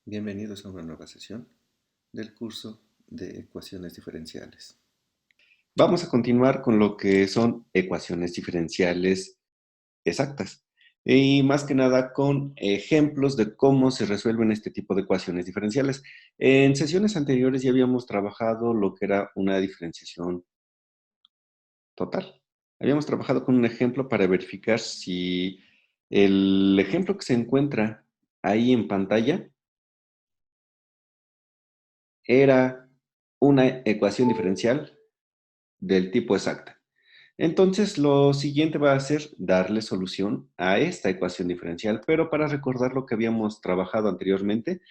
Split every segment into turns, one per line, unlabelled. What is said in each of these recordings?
Bienvenidos a una nueva sesión del curso de ecuaciones diferenciales. Vamos a continuar con lo que son ecuaciones diferenciales exactas y más que nada con ejemplos de cómo se resuelven este tipo de ecuaciones diferenciales. En sesiones anteriores ya habíamos trabajado lo que era una diferenciación total. Habíamos trabajado con un ejemplo para verificar si el ejemplo que se encuentra ahí en pantalla era una ecuación diferencial del tipo exacta. Entonces, lo siguiente va a ser darle solución a esta ecuación diferencial, pero para recordar lo que habíamos trabajado anteriormente,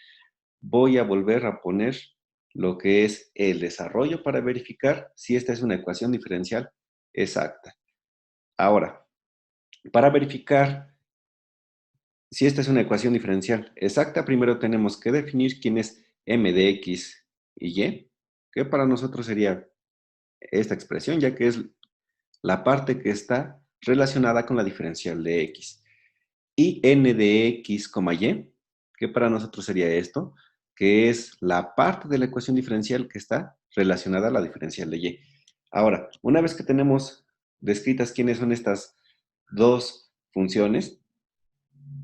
voy a volver a poner lo que es el desarrollo para verificar si esta es una ecuación diferencial exacta. Ahora, para verificar si esta es una ecuación diferencial exacta, primero tenemos que definir quién es m de x y y, que para nosotros sería esta expresión, ya que es la parte que está relacionada con la diferencial de x. Y n de x, y, que para nosotros sería esto, que es la parte de la ecuación diferencial que está relacionada a la diferencial de y. Ahora, una vez que tenemos descritas quiénes son estas dos funciones,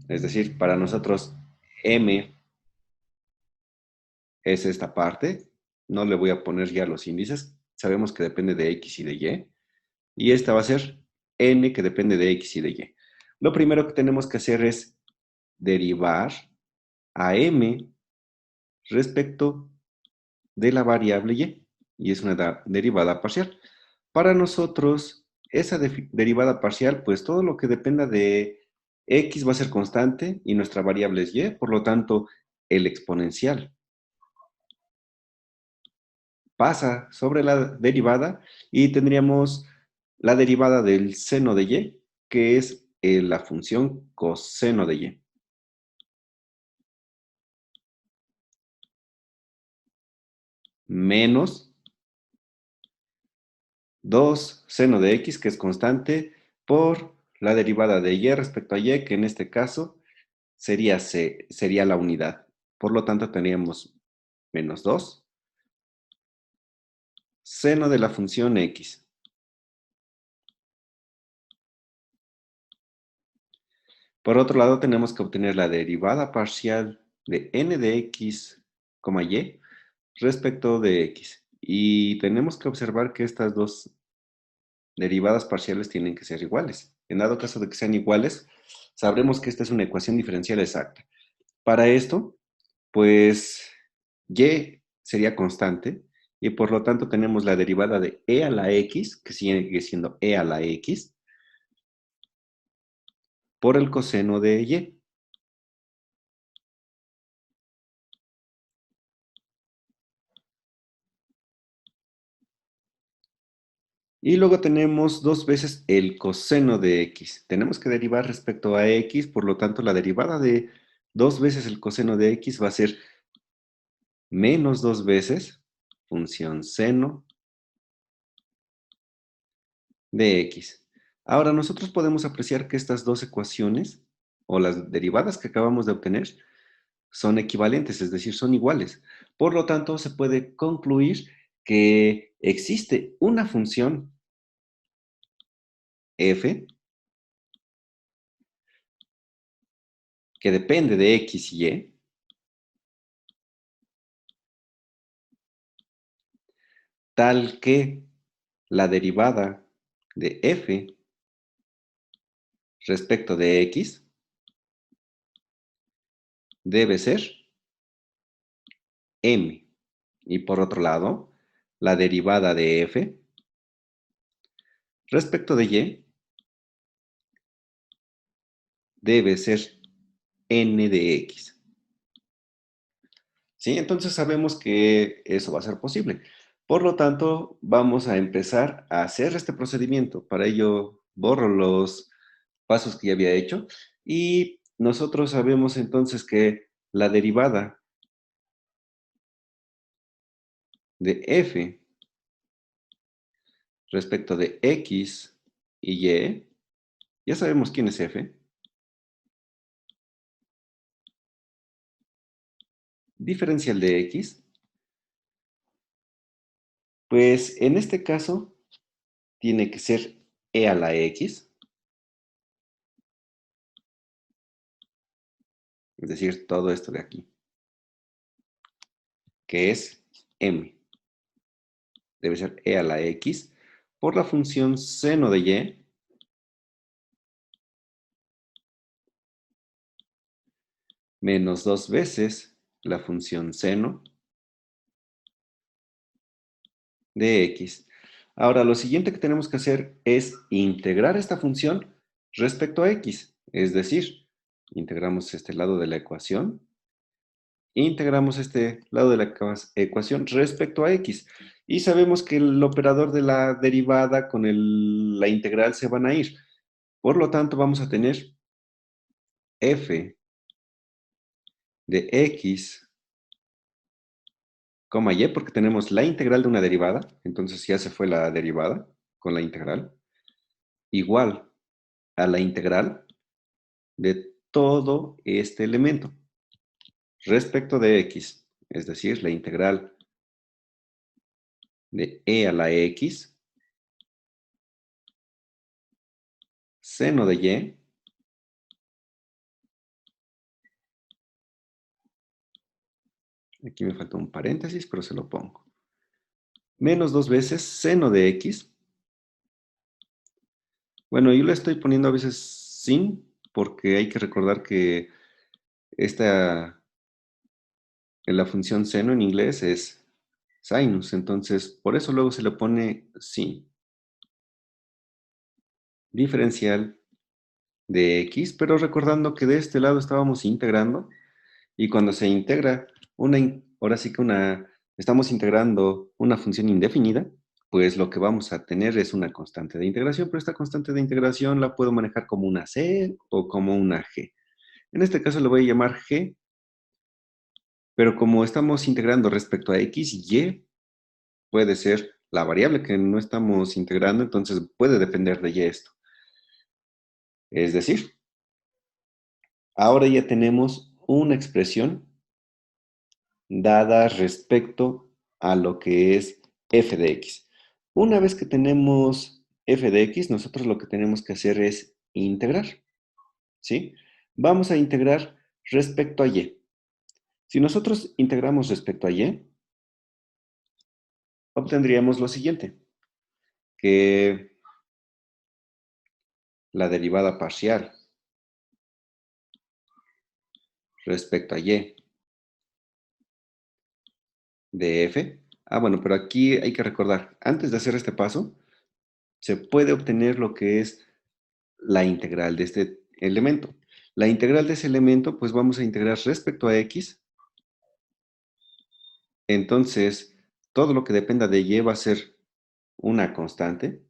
es decir, para nosotros m es esta parte, no le voy a poner ya los índices, sabemos que depende de x y de y esta va a ser n que depende de x y de y. Lo primero que tenemos que hacer es derivar a m respecto de la variable y es una derivada parcial. Para nosotros, esa derivada parcial, pues todo lo que dependa de x va a ser constante y nuestra variable es y, por lo tanto, el exponencial pasa sobre la derivada y tendríamos la derivada del seno de y, que es la función coseno de y. Menos 2 seno de x, que es constante, por la derivada de y respecto a y, que en este caso sería la unidad. Por lo tanto, tendríamos menos 2 seno de la función x. Por otro lado, tenemos que obtener la derivada parcial de n de x, y respecto de x. Y tenemos que observar que estas dos derivadas parciales tienen que ser iguales. En dado caso de que sean iguales, sabremos que esta es una ecuación diferencial exacta. Para esto, pues y sería constante y por lo tanto tenemos la derivada de e a la x, que sigue siendo e a la x, por el coseno de y. Y luego tenemos dos veces el coseno de x. Tenemos que derivar respecto a x, por lo tanto la derivada de dos veces el coseno de x va a ser menos dos veces función seno de x. Ahora nosotros podemos apreciar que estas dos ecuaciones o las derivadas que acabamos de obtener son equivalentes, es decir, son iguales. Por lo tanto, se puede concluir que existe una función f que depende de x y y, tal que la derivada de f respecto de x debe ser m. Y por otro lado, la derivada de f respecto de y debe ser n de x. ¿Sí? Entonces sabemos que eso va a ser posible. Por lo tanto, vamos a empezar a hacer este procedimiento. Para ello, borro los pasos que ya había hecho y nosotros sabemos entonces que la derivada de f respecto de x y y, ya sabemos quién es f, diferencial de x, pues en este caso tiene que ser e a la x, es decir, todo esto de aquí, que es m. Debe ser e a la x por la función seno de y menos 2 veces la función seno de x. Ahora, lo siguiente que tenemos que hacer es integrar esta función respecto a x. Es decir, integramos este lado de la ecuación, integramos este lado de la ecuación respecto a x. Y sabemos que el operador de la derivada con la integral se van a ir. Por lo tanto, vamos a tener f de x, y, porque tenemos la integral de una derivada, entonces ya se fue la derivada con la integral, igual a la integral de todo este elemento respecto de x, es decir, la integral de e a la x, seno de y, aquí me falta un paréntesis, pero se lo pongo, menos 2 veces seno de x. Bueno, yo le estoy poniendo a veces sin, porque hay que recordar que esta, la función seno en inglés es sinus, entonces por eso luego se le pone sin. Diferencial de x, pero recordando que de este lado estábamos integrando, y cuando se integra ahora sí que estamos integrando una función indefinida, pues lo que vamos a tener es una constante de integración, pero esta constante de integración la puedo manejar como una c o como una g. En este caso le voy a llamar g, pero como estamos integrando respecto a x, y puede ser la variable que no estamos integrando, entonces puede depender de y esto. Es decir, ahora ya tenemos una expresión dada respecto a lo que es f de x. Una vez que tenemos f de x, nosotros lo que tenemos que hacer es integrar, ¿sí? Vamos a integrar respecto a y. Si nosotros integramos respecto a y, obtendríamos lo siguiente, que la derivada parcial respecto a y de f. Bueno, pero aquí hay que recordar, antes de hacer este paso, se puede obtener lo que es la integral de este elemento. La integral de ese elemento, pues vamos a integrar respecto a x. Entonces, todo lo que dependa de y va a ser una constante.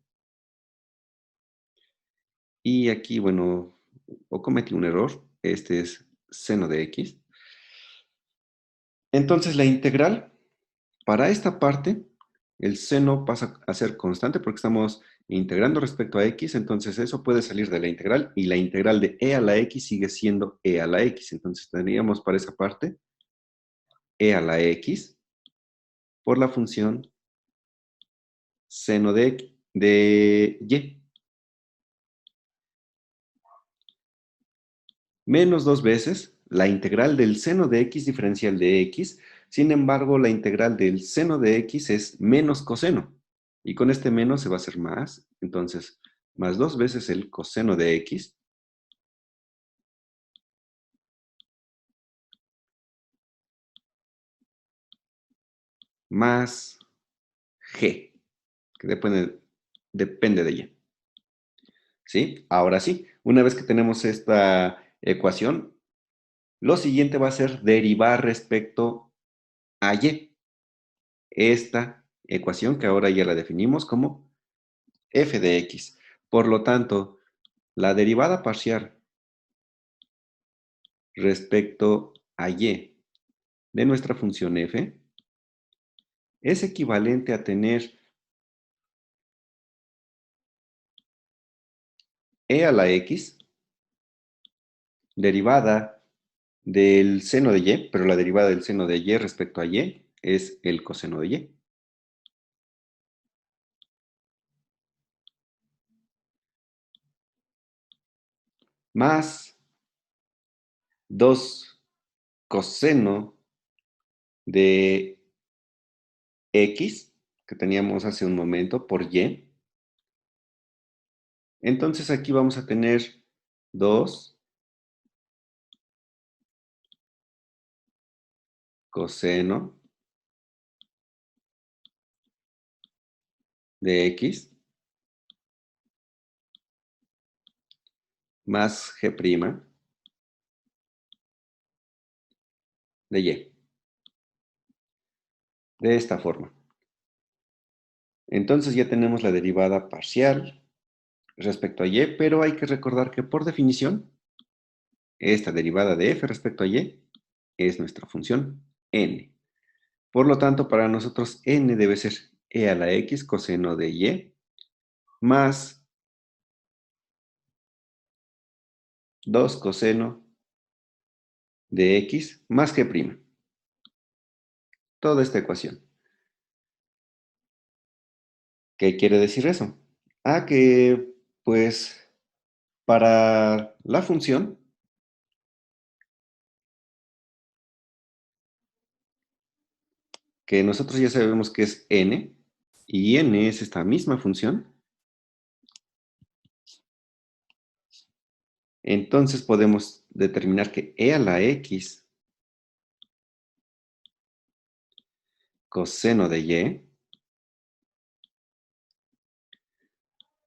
Y aquí, bueno, o cometí un error. Este es seno de x. Entonces, la integral, para esta parte, el seno pasa a ser constante porque estamos integrando respecto a x, entonces eso puede salir de la integral y la integral de e a la x sigue siendo e a la x. Entonces tendríamos para esa parte e a la x por la función seno de y. Menos 2 veces la integral del seno de x diferencial de x. Sin embargo, la integral del seno de x es menos coseno. Y con este menos se va a hacer más. Entonces, más 2 veces el coseno de x más g, que depende de y. ¿Sí? Ahora sí, una vez que tenemos esta ecuación, lo siguiente va a ser derivar respecto a y. Esta ecuación que ahora ya la definimos como f de x. Por lo tanto, la derivada parcial respecto a y de nuestra función f es equivalente a tener e a la x derivada del seno de y, pero la derivada del seno de y respecto a y es el coseno de y. Más 2 coseno de x, que teníamos hace un momento, por y. Entonces aquí vamos a tener 2 coseno de x más g' de y. De esta forma. Entonces ya tenemos la derivada parcial respecto a y, pero hay que recordar que por definición, esta derivada de f respecto a y es nuestra función n. Por lo tanto, para nosotros n debe ser e a la x coseno de y más 2 coseno de x más g'. Toda esta ecuación. ¿Qué quiere decir eso? Que pues para la función que nosotros ya sabemos que es n, y n es esta misma función, entonces podemos determinar que e a la x coseno de y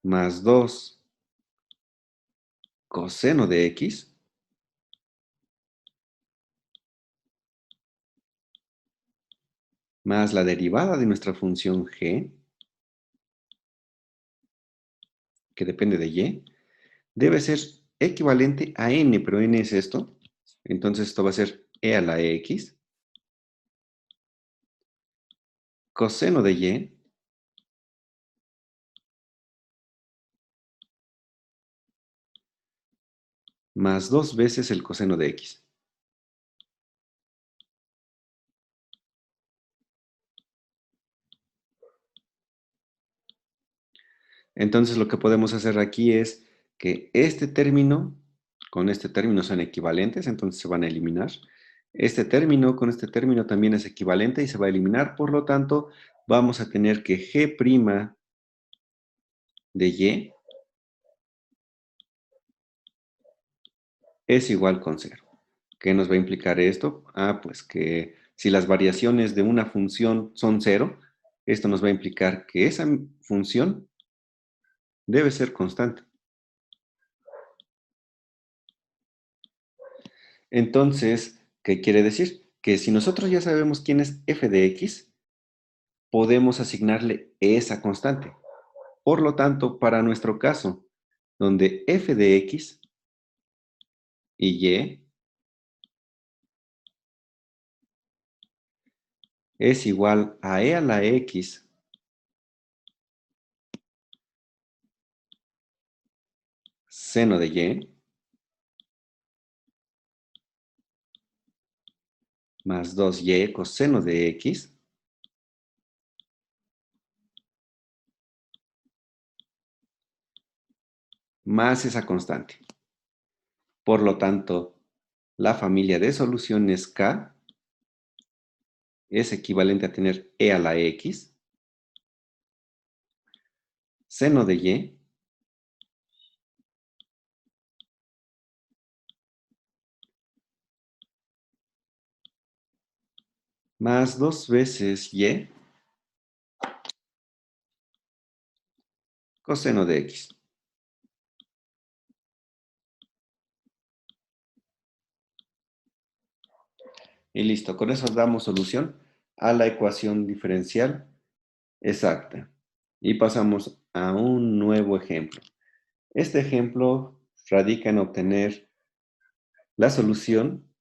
más 2 coseno de x más la derivada de nuestra función g, que depende de y, debe ser equivalente a n, pero n es esto. Entonces esto va a ser e a la x coseno de y más 2 veces el coseno de x. Entonces lo que podemos hacer aquí es que este término con este término son equivalentes, entonces se van a eliminar. Este término con este término también es equivalente y se va a eliminar, por lo tanto vamos a tener que g' de y es igual con 0. ¿Qué nos va a implicar esto? Pues que si las variaciones de una función son 0, esto nos va a implicar que esa función debe ser constante. Entonces, ¿qué quiere decir? Que si nosotros ya sabemos quién es f de x, podemos asignarle esa constante. Por lo tanto, para nuestro caso, donde f de x y y es igual a e a la x seno de y más 2y coseno de x más esa constante. Por lo tanto, la familia de soluciones K es equivalente a tener e a la x seno de y más 2 veces y coseno de x. Y listo, con eso damos solución a la ecuación diferencial exacta. Y pasamos a un nuevo ejemplo. Este ejemplo radica en obtener la solución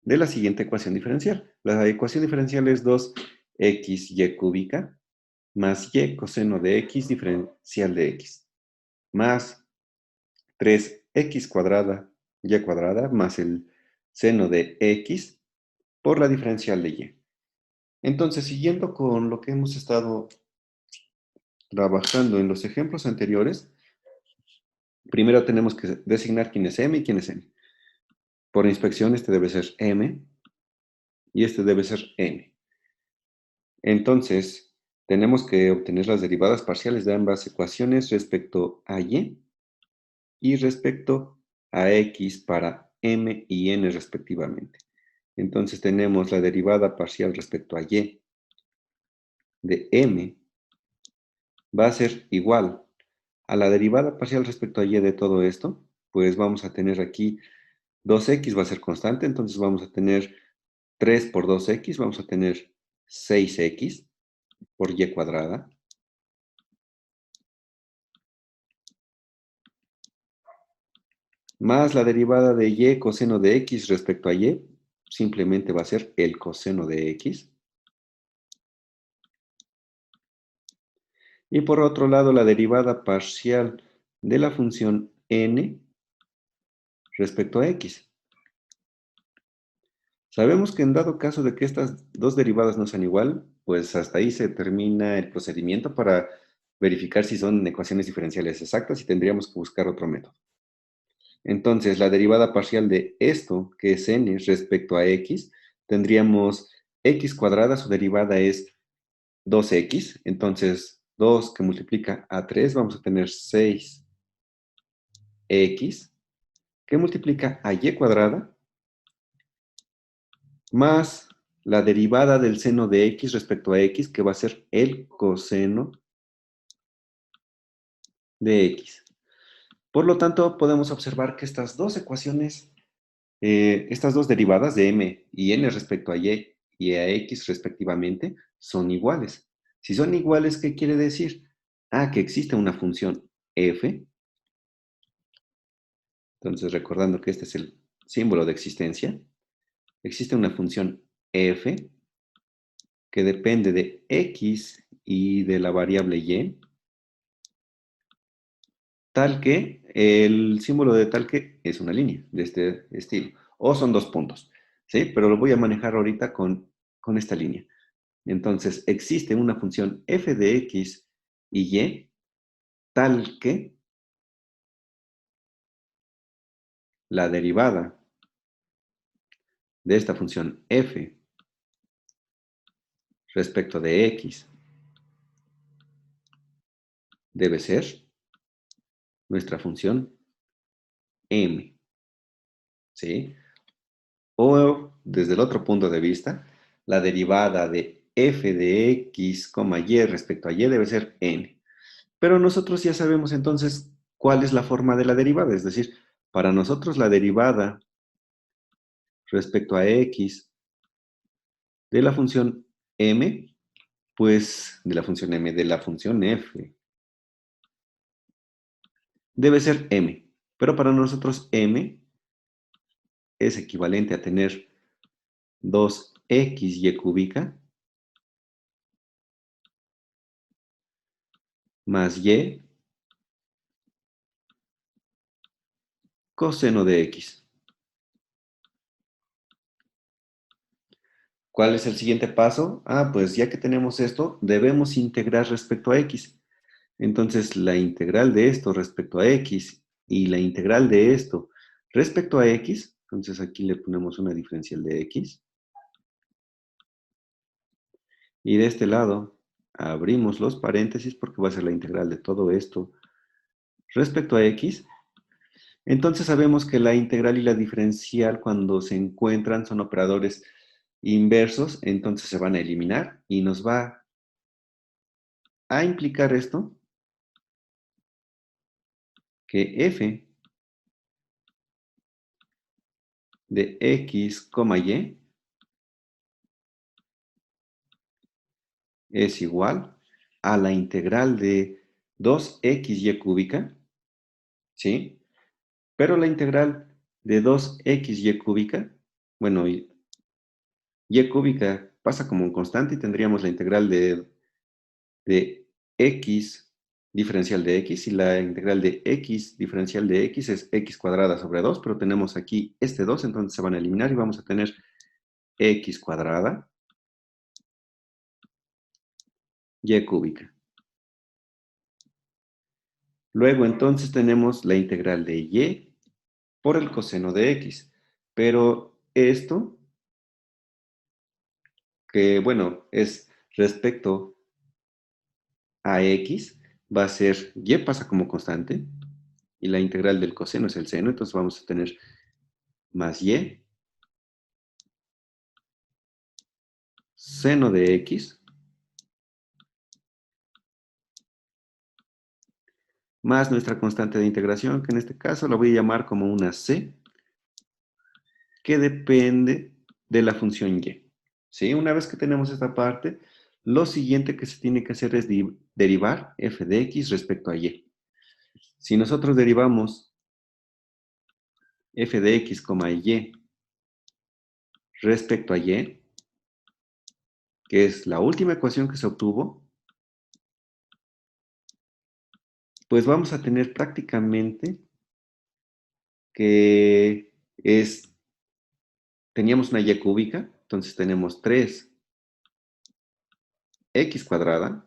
de la siguiente ecuación diferencial. La ecuación diferencial es 2xy cúbica más y coseno de x diferencial de x más 3x cuadrada y cuadrada más el seno de x por la diferencial de y. Entonces, siguiendo con lo que hemos estado trabajando en los ejemplos anteriores, primero tenemos que designar quién es m y quién es n. Por inspección, este debe ser m y este debe ser n. Entonces, tenemos que obtener las derivadas parciales de ambas ecuaciones respecto a y respecto a x para m y n respectivamente. Entonces tenemos la derivada parcial respecto a y de m va a ser igual a la derivada parcial respecto a y de todo esto, pues vamos a tener aquí 2x va a ser constante, entonces vamos a tener 3 por 2x, vamos a tener 6x por y cuadrada, más la derivada de y coseno de x respecto a y, simplemente va a ser el coseno de x. Y por otro lado, la derivada parcial de la función n respecto a x. Sabemos que en dado caso de que estas dos derivadas no sean igual, pues hasta ahí se termina el procedimiento para verificar si son ecuaciones diferenciales exactas y tendríamos que buscar otro método. Entonces, la derivada parcial de esto, que es n respecto a x, tendríamos x cuadrada, su derivada es 2x, entonces 2 que multiplica a 3, vamos a tener 6x, que multiplica a y cuadrada, más la derivada del seno de x respecto a x, que va a ser el coseno de x. Por lo tanto, podemos observar que estas dos ecuaciones, estas dos derivadas de m y n respecto a y a x respectivamente, son iguales. Si son iguales, ¿qué quiere decir? Ah, que existe una función f. Entonces, recordando que este es el símbolo de existencia, existe una función f que depende de x y de la variable y, tal que el símbolo de tal que es una línea de este estilo, o son dos puntos, ¿sí? Pero lo voy a manejar ahorita con esta línea. Entonces, existe una función f de x y y tal que la derivada de esta función f respecto de x debe ser nuestra función m, ¿sí? O desde el otro punto de vista, la derivada de f de x, y respecto a y debe ser n. Pero nosotros ya sabemos entonces cuál es la forma de la derivada, es decir, para nosotros la derivada respecto a x de la función m, pues de la función m, de la función f, debe ser m. Pero para nosotros m es equivalente a tener 2xy cúbica más y coseno de x. ¿Cuál es el siguiente paso? Ah, pues ya que tenemos esto, debemos integrar respecto a x. Entonces, la integral de esto respecto a x y la integral de esto respecto a x, entonces aquí le ponemos una diferencial de x. Y de este lado, abrimos los paréntesis porque va a ser la integral de todo esto respecto a x. Entonces sabemos que la integral y la diferencial cuando se encuentran son operadores inversos, entonces se van a eliminar y nos va a implicar esto que f de x, y es igual a la integral de 2xy cúbica, ¿sí? Pero la integral de 2xy cúbica, bueno, y cúbica pasa como un constante y tendríamos la integral de x diferencial de x y la integral de x diferencial de x es x cuadrada sobre 2, pero tenemos aquí este 2, entonces se van a eliminar y vamos a tener x cuadrada y cúbica. Luego entonces tenemos la integral de y por el coseno de x, pero esto, que bueno, es respecto a x, va a ser y pasa como constante, y la integral del coseno es el seno, entonces vamos a tener más y seno de x más nuestra constante de integración, que en este caso la voy a llamar como una c, que depende de la función y. ¿Sí? Una vez que tenemos esta parte, lo siguiente que se tiene que hacer es derivar f de x respecto a y. Si nosotros derivamos f de x, y respecto a y, que es la última ecuación que se obtuvo, pues vamos a tener prácticamente que teníamos una y cúbica, entonces tenemos 3x cuadrada,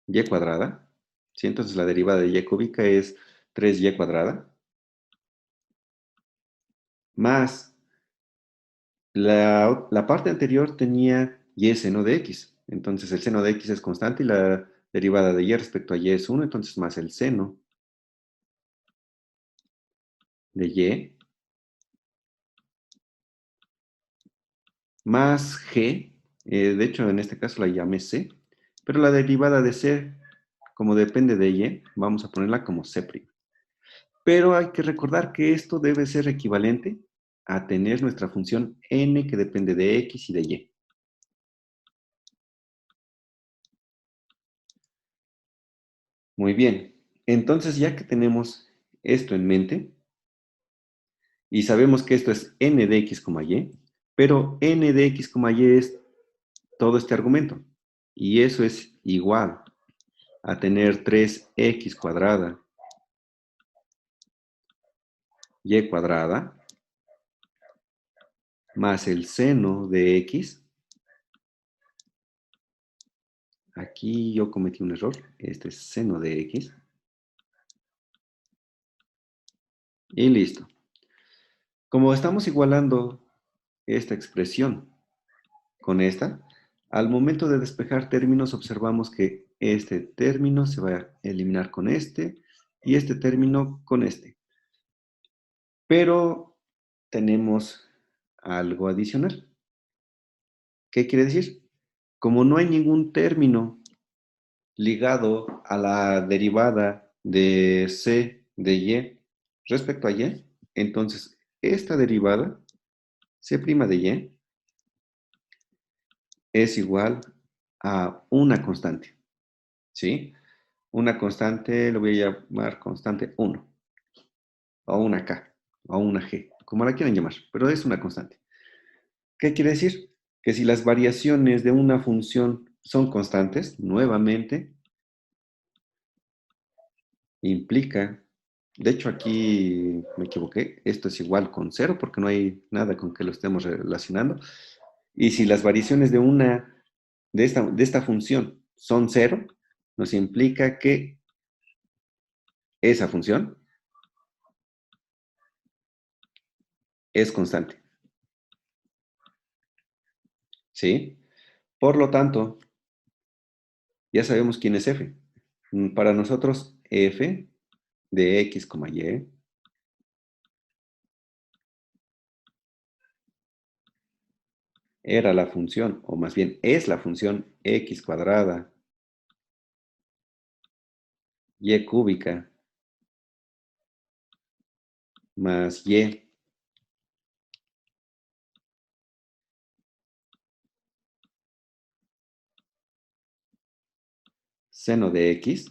y cuadrada, ¿sí? Entonces la derivada de y cúbica es 3y cuadrada, más la parte anterior tenía y seno de x, entonces el seno de x es constante y la derivada de y respecto a y es 1, entonces más el seno de y más g, de hecho en este caso la llamé c, pero la derivada de c, como depende de y, vamos a ponerla como c'. Pero hay que recordar que esto debe ser equivalente a tener nuestra función n que depende de x y de y. Muy bien, entonces ya que tenemos esto en mente y sabemos que esto es n de x, y, pero n de x, y es todo este argumento y eso es igual a tener 3x cuadrada y cuadrada más el seno de x. Aquí yo cometí un error, este es seno de x y listo. Como estamos igualando esta expresión con esta, al momento de despejar términos observamos que este término se va a eliminar con este y este término con este. Pero tenemos algo adicional. ¿Qué quiere decir? Como no hay ningún término ligado a la derivada de c de y respecto a y, entonces esta derivada c' de y es igual a una constante, ¿sí? Una constante, lo voy a llamar constante 1, o una k, o una g, como la quieran llamar, pero es una constante. ¿Qué quiere decir? Que si las variaciones de una función son constantes, nuevamente implica, de hecho aquí me equivoqué, esto es igual con cero porque no hay nada con que lo estemos relacionando. Y si las variaciones de esta función son cero, nos implica que esa función es constante, ¿sí? Por lo tanto, ya sabemos quién es f. Para nosotros, f de x, y era la función, o más bien es la función x cuadrada y cúbica más y seno de x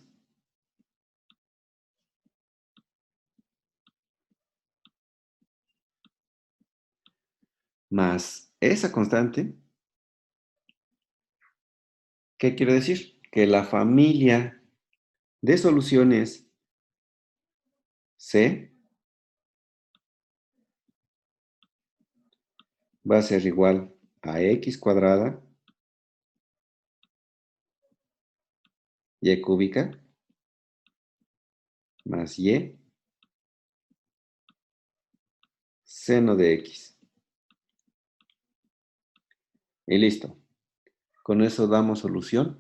más esa constante. ¿Qué quiere decir? que la familia de soluciones C va a ser igual a x cuadrada y cúbica más y seno de x. Y listo. Con eso damos solución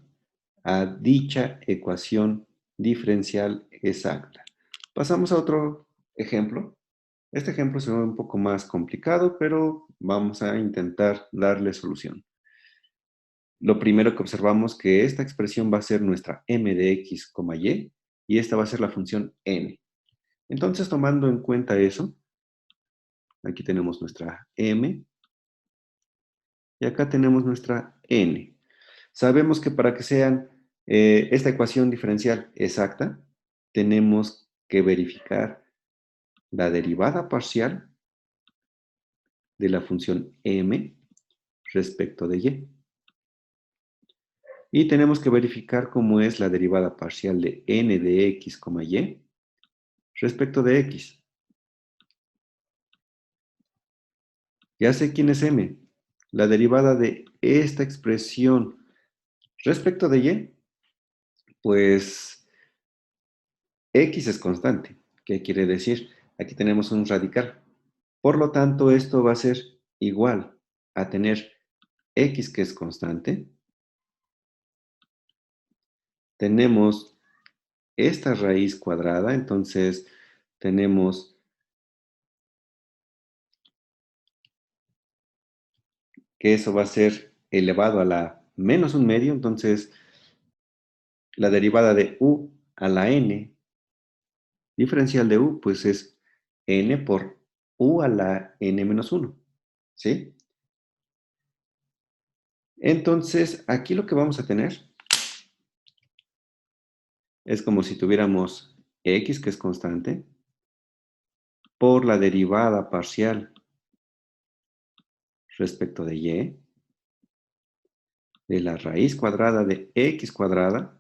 a dicha ecuación diferencial exacta. Pasamos a otro ejemplo. Este ejemplo se ve un poco más complicado, pero vamos a intentar darle solución. Lo primero que observamos que esta expresión va a ser nuestra m de x, y esta va a ser la función n. Entonces, tomando en cuenta eso, aquí tenemos nuestra m y acá tenemos nuestra n. Sabemos que para que sean esta ecuación diferencial exacta, tenemos que verificar la derivada parcial de la función m respecto de y. Y tenemos que verificar cómo es la derivada parcial de n de x, y respecto de x. Ya sé quién es m. La derivada de esta expresión respecto de y, pues x es constante. ¿Qué quiere decir? Aquí tenemos un radical. Por lo tanto, esto va a ser igual a tener x que es constante. Tenemos esta raíz cuadrada, entonces tenemos que eso va a ser elevado a la menos un medio, entonces la derivada de u a la n, diferencial de u, pues es n por u a la n menos 1, ¿sí? Entonces, aquí lo que vamos a tener es como si tuviéramos x, que es constante, por la derivada parcial respecto de y, de la raíz cuadrada de x cuadrada,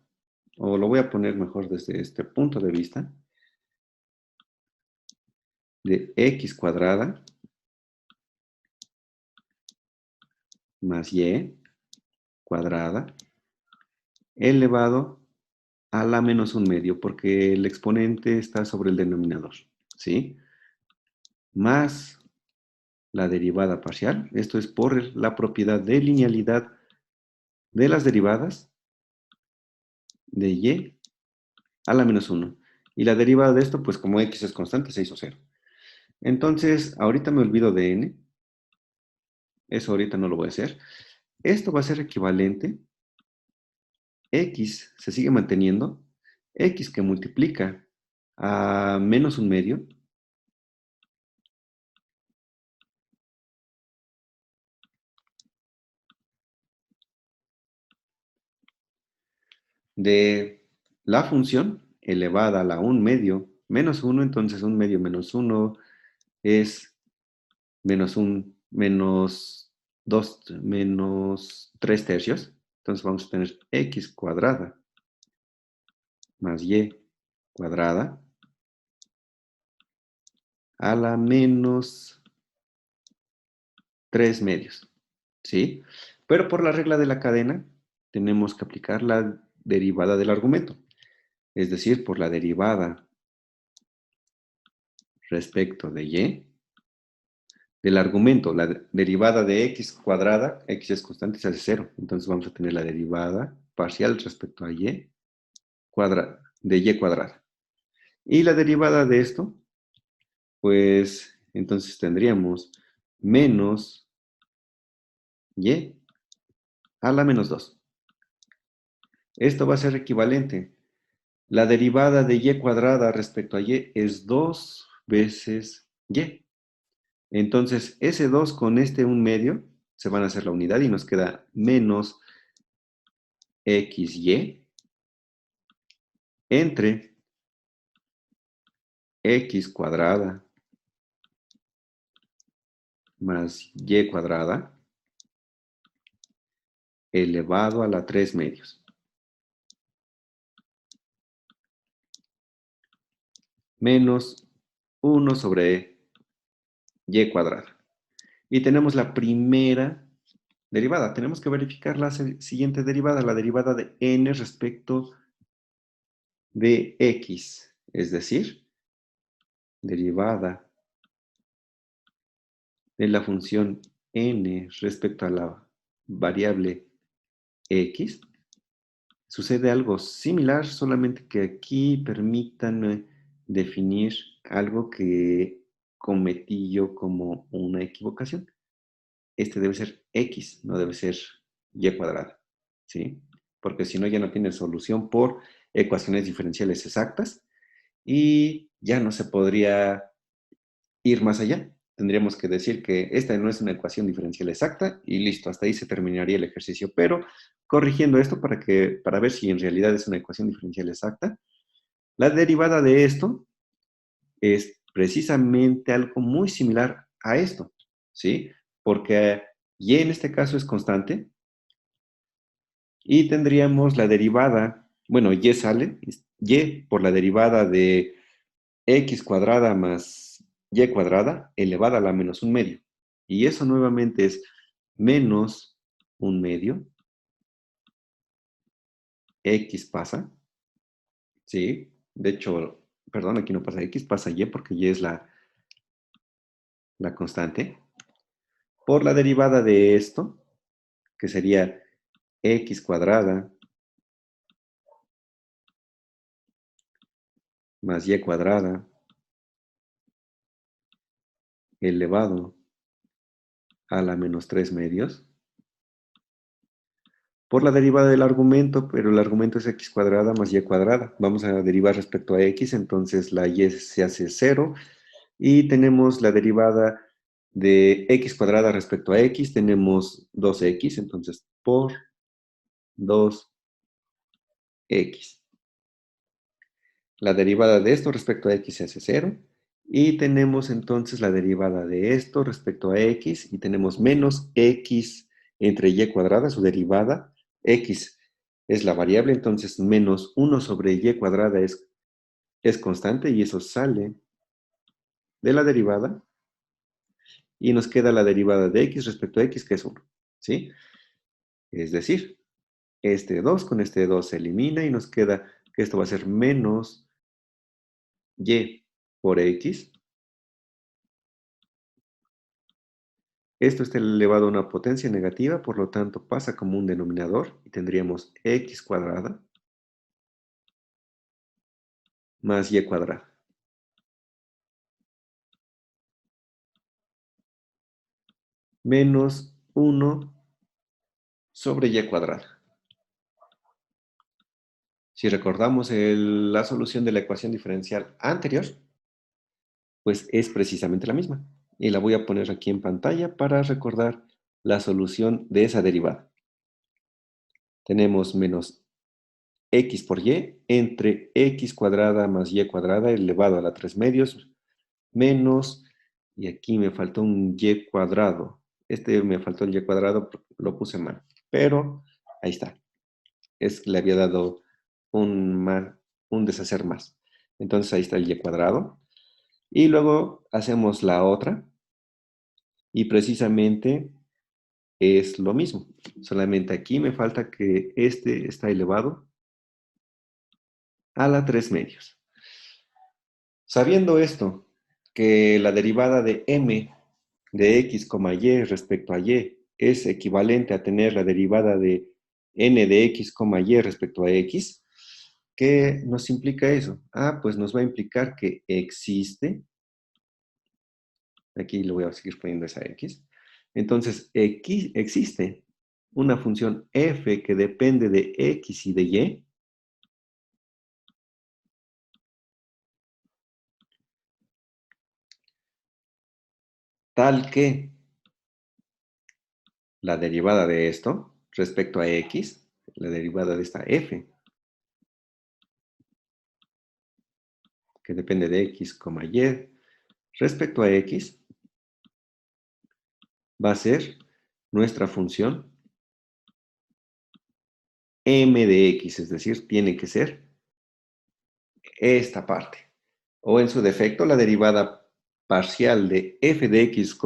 o lo voy a poner mejor desde este punto de vista, de x cuadrada más y cuadrada elevado a la menos un medio, porque el exponente está sobre el denominador, ¿sí? Más la derivada parcial, esto es por la propiedad de linealidad de las derivadas de y a la menos 1. Y la derivada de esto, pues como x es constante, se hizo 0. Entonces, ahorita me olvido de n, eso ahorita no lo voy a hacer. Esto va a ser equivalente, x se sigue manteniendo, x que multiplica a menos un medio, de la función elevada a la un medio menos 1, entonces un medio menos 1 es menos 1 menos 2 menos 3 tercios. Entonces vamos a tener x cuadrada más y cuadrada a la menos 3 medios, ¿sí? Pero por la regla de la cadena tenemos que aplicar la derivada del argumento. Es decir, por la derivada respecto de y, del argumento, la derivada de x cuadrada, x es constante, se hace 0. Entonces vamos a tener la derivada parcial respecto a y cuadrada, de y cuadrada. Y la derivada de esto, pues entonces tendríamos menos y a la menos 2. Esto va a ser equivalente. La derivada de y cuadrada respecto a y es 2 veces y. Entonces, ese 2 con este un medio se van a hacer la unidad y nos queda menos xy entre x cuadrada más y cuadrada elevado a la 3 medios. menos 1 sobre y cuadrada. Y tenemos la primera derivada. Tenemos que verificar la siguiente derivada, la derivada de n respecto de x. Es decir, derivada de la función n respecto a la variable x. Sucede algo similar, solamente que aquí permítanme definir algo que cometí yo como una equivocación. Este debe ser x, no debe ser y cuadrada, ¿sí? Porque si no ya no tiene solución por ecuaciones diferenciales exactas y ya no se podría ir más allá. Tendríamos que decir que esta no es una ecuación diferencial exacta y listo, hasta ahí se terminaría el ejercicio. Pero corrigiendo esto para ver si en realidad es una ecuación diferencial exacta, la derivada de esto es precisamente algo muy similar a esto, ¿sí? Porque y en este caso es constante y tendríamos la derivada, bueno, y sale, y por la derivada de x cuadrada más y cuadrada elevada a la menos un medio. Y eso nuevamente es menos un medio, x pasa, ¿sí? De hecho, perdón, aquí no pasa x, pasa y porque y es la constante. Por la derivada de esto, que sería x cuadrada más y cuadrada elevado a la menos 3 medios. Por la derivada del argumento, pero el argumento es x cuadrada más y cuadrada. Vamos a derivar respecto a x, entonces la y se hace 0 y tenemos la derivada de x cuadrada respecto a x, tenemos 2x, entonces por 2x. La derivada de esto respecto a x se hace 0 y tenemos entonces la derivada de esto respecto a x y tenemos menos x entre y cuadrada, su derivada. X es la variable, entonces menos 1 sobre y cuadrada es constante y eso sale de la derivada y nos queda la derivada de x respecto a x que es 1, ¿sí? Es decir, este 2 con este 2 se elimina y nos queda que esto va a ser menos y por x. Esto está elevado a una potencia negativa, por lo tanto pasa como un denominador y tendríamos x cuadrada más y cuadrada. Menos 1 sobre y cuadrada. Si recordamos la solución de la ecuación diferencial anterior, pues es precisamente la misma. Y la voy a poner aquí en pantalla para recordar la solución de esa derivada. Tenemos menos x por y entre x cuadrada más y cuadrada elevado a la 3 medios menos, y aquí me faltó un y cuadrado. Este me faltó el y cuadrado, lo puse mal, pero ahí está. Le había dado un deshacer más. Entonces ahí está el y cuadrado. Y luego hacemos la otra y precisamente es lo mismo. Solamente aquí me falta que este está elevado a la 3 medios. Sabiendo esto, que la derivada de m de x, y respecto a y es equivalente a tener la derivada de n de x, y respecto a x, ¿qué nos implica eso? Ah, pues nos va a implicar que existe, aquí le voy a seguir poniendo esa x, entonces existe una función f que depende de x y de y, tal que la derivada de esto respecto a x, la derivada de esta f, que depende de x, y, respecto a x, va a ser nuestra función m de x, es decir, tiene que ser esta parte. O en su defecto, la derivada parcial de f de x,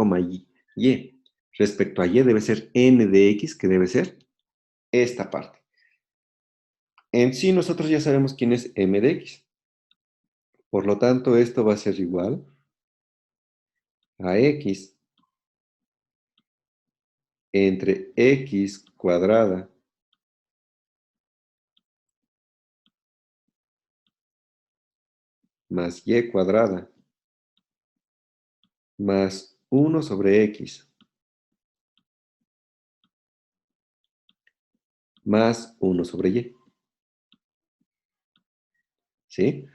y respecto a y debe ser n de x, que debe ser esta parte. En sí, nosotros ya sabemos quién es m de x. Por lo tanto, esto va a ser igual a x entre x cuadrada más y cuadrada más 1 sobre x más 1 sobre y. ¿Sí?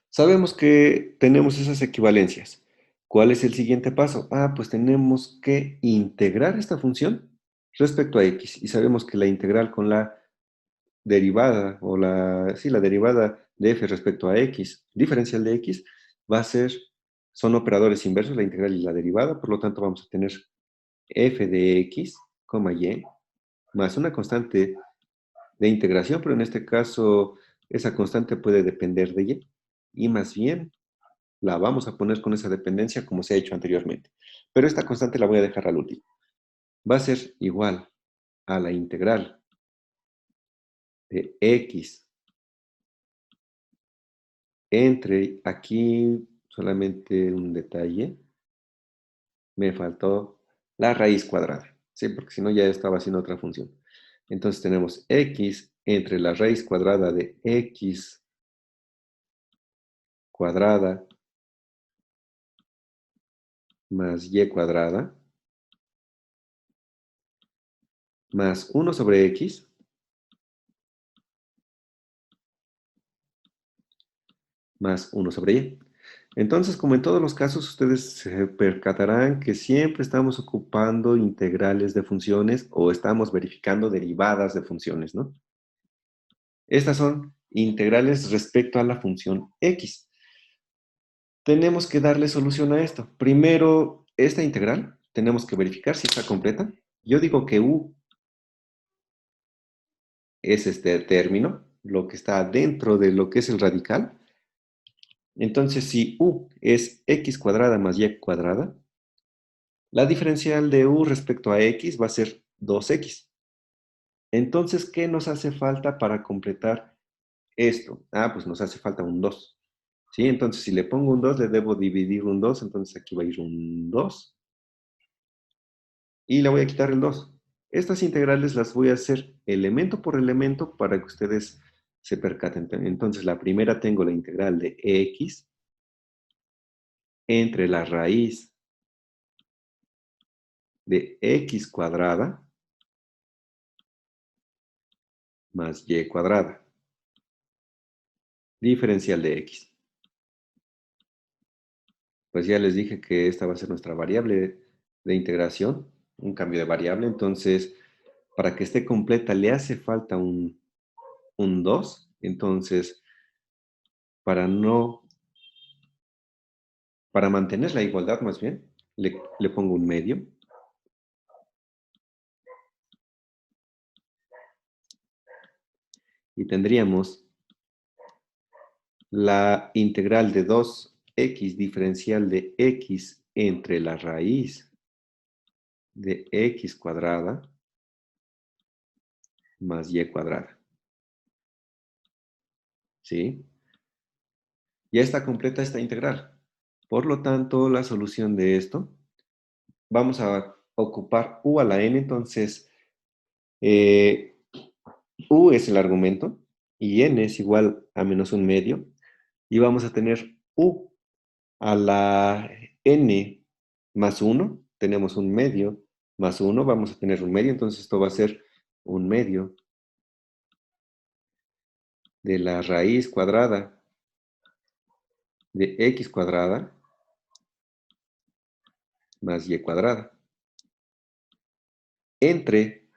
Sabemos que tenemos esas equivalencias. ¿Cuál es el siguiente paso? Ah, pues tenemos que integrar esta función respecto a x. Y sabemos que la integral con la derivada, sí, la derivada de f respecto a x, diferencial de x, va a ser, son operadores inversos, la integral y la derivada, por lo tanto vamos a tener f de x, y, más una constante de integración, pero en este caso esa constante puede depender de y más bien la vamos a poner con esa dependencia como se ha hecho anteriormente. Pero esta constante la voy a dejar al último. Va a ser igual a la integral de x entre, aquí solamente un detalle, me faltó la raíz cuadrada, ¿sí? Porque si no ya estaba haciendo otra función. Entonces tenemos x entre la raíz cuadrada de x cuadrada más y cuadrada más 1 sobre x más 1 sobre y. Entonces, como en todos los casos, ustedes se percatarán que siempre estamos ocupando integrales de funciones o estamos verificando derivadas de funciones, ¿no? Estas son integrales respecto a la función x. Tenemos que darle solución a esto. Primero, esta integral, tenemos que verificar si está completa. Yo digo que u es este término, lo que está dentro de lo que es el radical. Entonces, si u es x cuadrada más y cuadrada, la diferencial de u respecto a x va a ser 2x. Entonces, ¿qué nos hace falta para completar esto? Ah, pues nos hace falta un 2. ¿Sí? Entonces, si le pongo un 2, le debo dividir un 2. Entonces, aquí va a ir un 2. Y le voy a quitar el 2. Estas integrales las voy a hacer elemento por elemento para que ustedes se percaten. Entonces, la primera tengo la integral de x entre la raíz de x cuadrada más y cuadrada, diferencial de x. Pues ya les dije que esta va a ser nuestra variable de integración, un cambio de variable. Entonces, para que esté completa le hace falta un 2. Entonces, para no, para mantener la igualdad más bien, le pongo un medio. Y tendríamos la integral de 2x diferencial de x entre la raíz de x cuadrada más y cuadrada. ¿Sí? Ya está completa esta integral. Por lo tanto, la solución de esto, vamos a ocupar u a la n, entonces eh, u es el argumento y n es igual a menos un medio, y vamos a tener u a la n más 1, tenemos un medio más 1, vamos a tener un medio, entonces esto va a ser un medio de la raíz cuadrada de x cuadrada más y cuadrada entre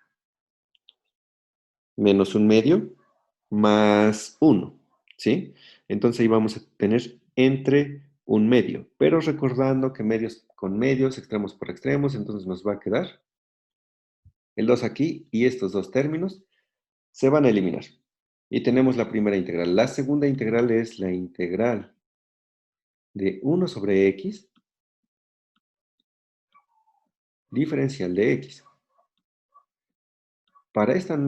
menos un medio más 1, ¿sí? Entonces ahí vamos a tener entre un medio, pero recordando que medios con medios, extremos por extremos, entonces nos va a quedar el 2 aquí y estos dos términos se van a eliminar. Y tenemos la primera integral. La segunda integral es la integral de 1 sobre x diferencial de x. Para esta,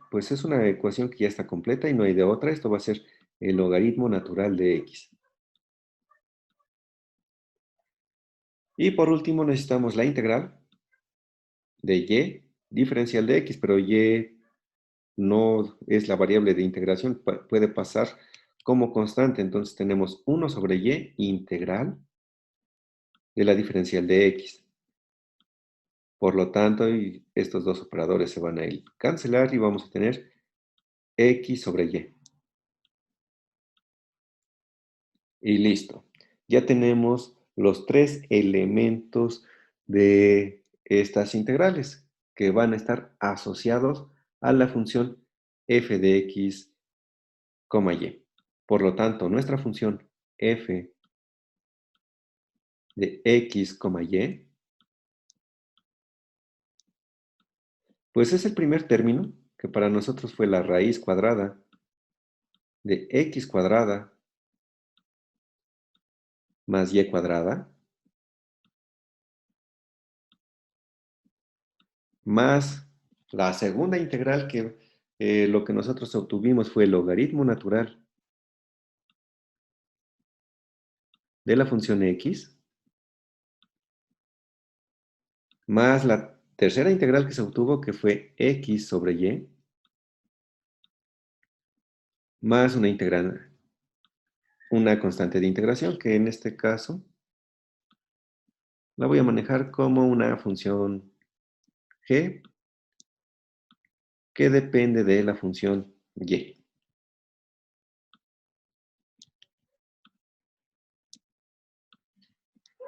pues es una ecuación que ya está completa y no hay de otra. Esto va a ser el logaritmo natural de x. Y por último necesitamos la integral de y diferencial de x, pero y no es la variable de integración, puede pasar como constante. Entonces tenemos 1 sobre y integral de la diferencial de x. Por lo tanto, estos dos operadores se van a ir cancelar y vamos a tener x sobre y. Y listo. Ya tenemos los tres elementos de estas integrales que van a estar asociados a la función f de x, y. Por lo tanto, nuestra función f de x, y, pues es el primer término que para nosotros fue la raíz cuadrada de x cuadrada más y cuadrada más la segunda integral que lo que nosotros obtuvimos fue el logaritmo natural de la función x más la tercera integral que se obtuvo que fue x sobre y más una integral, una constante de integración que en este caso la voy a manejar como una función g que depende de la función y.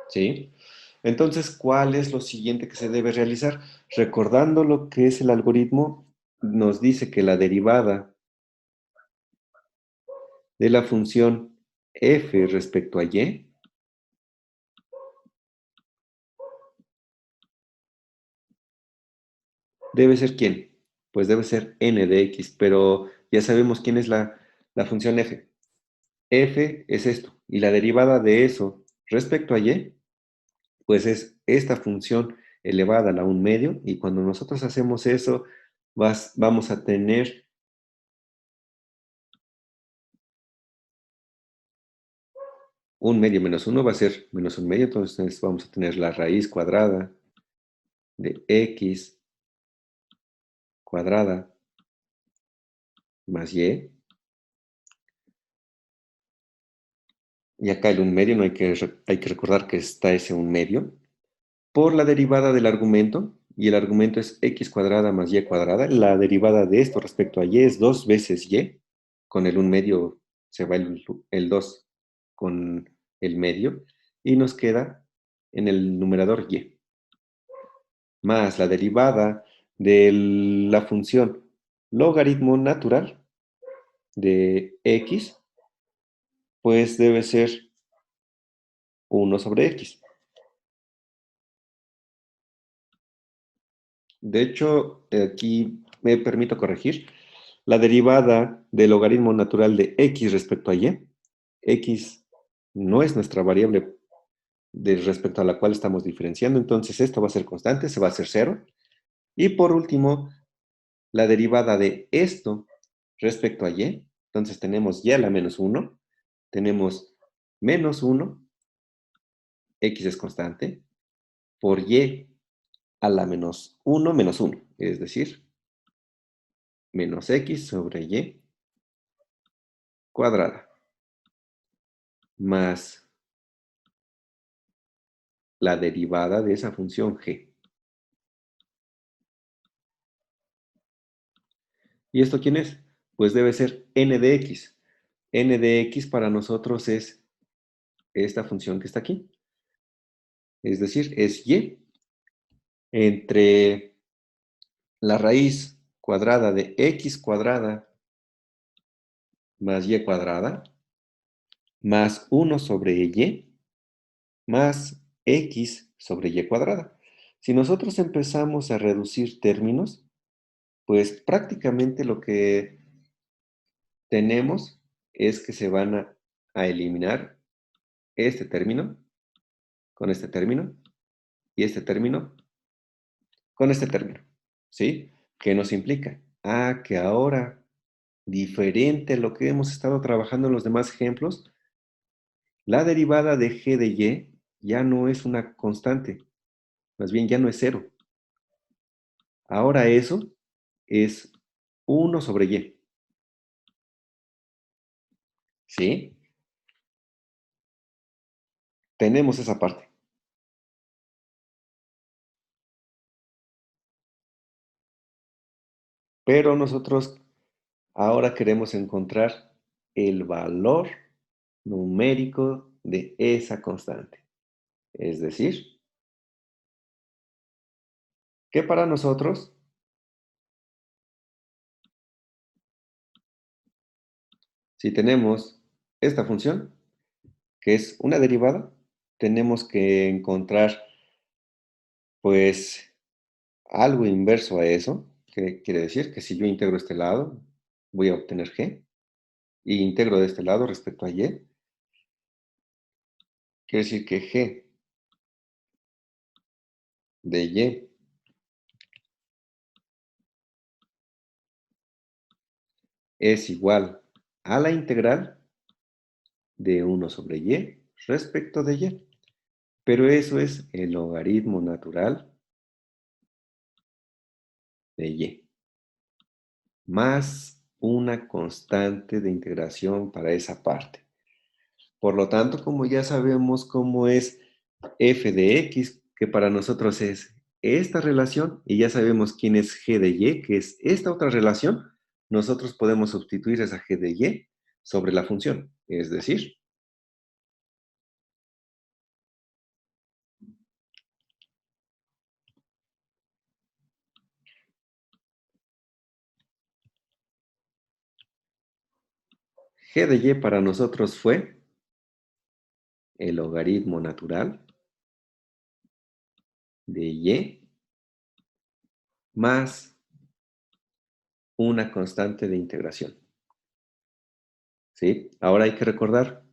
¿Sí? Entonces, ¿cuál es lo siguiente que se debe realizar? Recordando lo que es el algoritmo, nos dice que la derivada de la función f respecto a y debe ser ¿quién? Pues debe ser n de x, pero ya sabemos quién es la función f. F es esto, y la derivada de eso respecto a y, pues es esta función elevada a la 1/2, y cuando nosotros hacemos eso, vamos a tener un medio menos 1 va a ser menos 1/2, entonces vamos a tener la raíz cuadrada de x cuadrada más y acá el 1/2, no hay que recordar que está ese 1/2, por la derivada del argumento, y el argumento es x cuadrada más y cuadrada. La derivada de esto respecto a y es 2 veces y, con el 1/2 se va el 2 con el medio, y nos queda en el numerador y, más la derivada de la función logaritmo natural de x, pues debe ser 1 sobre x. De hecho, aquí me permito corregir. La derivada del logaritmo natural de x respecto a y, x no es nuestra variable respecto a la cual estamos diferenciando, entonces esto va a ser constante, se va a hacer 0. Y por último, la derivada de esto respecto a y, entonces tenemos y a la menos 1, tenemos menos 1, x es constante, por y a la menos 1, es decir, menos x sobre y cuadrada, más la derivada de esa función g. ¿Y esto quién es? Pues debe ser n de x. N de x para nosotros es esta función que está aquí. Es decir, es y entre la raíz cuadrada de x cuadrada más y cuadrada, más 1 sobre y, más x sobre y cuadrada. Si nosotros empezamos a reducir términos, pues prácticamente lo que tenemos es que se van a eliminar este término, con este término, y este término, con este término, ¿sí? ¿Qué nos implica? Que ahora, diferente a lo que hemos estado trabajando en los demás ejemplos, la derivada de g de y ya no es una constante, más bien ya no es cero. Ahora eso es 1 sobre y, ¿sí? Tenemos esa parte. Pero nosotros ahora queremos encontrar el valor numérico de esa constante. Es decir, que para nosotros, si tenemos esta función, que es una derivada, tenemos que encontrar, pues, algo inverso a eso, que quiere decir que si yo integro este lado, voy a obtener g, y integro de este lado respecto a y, quiere decir que g de y es igual a la integral de 1 sobre y respecto de y. Pero eso es el logaritmo natural de y, más una constante de integración para esa parte. Por lo tanto, como ya sabemos cómo es f de x, que para nosotros es esta relación, y ya sabemos quién es g de y, que es esta otra relación, nosotros podemos sustituir esa g de y sobre la función. Es decir, g de y para nosotros fue el logaritmo natural de y más una constante de integración. ¿Sí? Ahora hay que recordar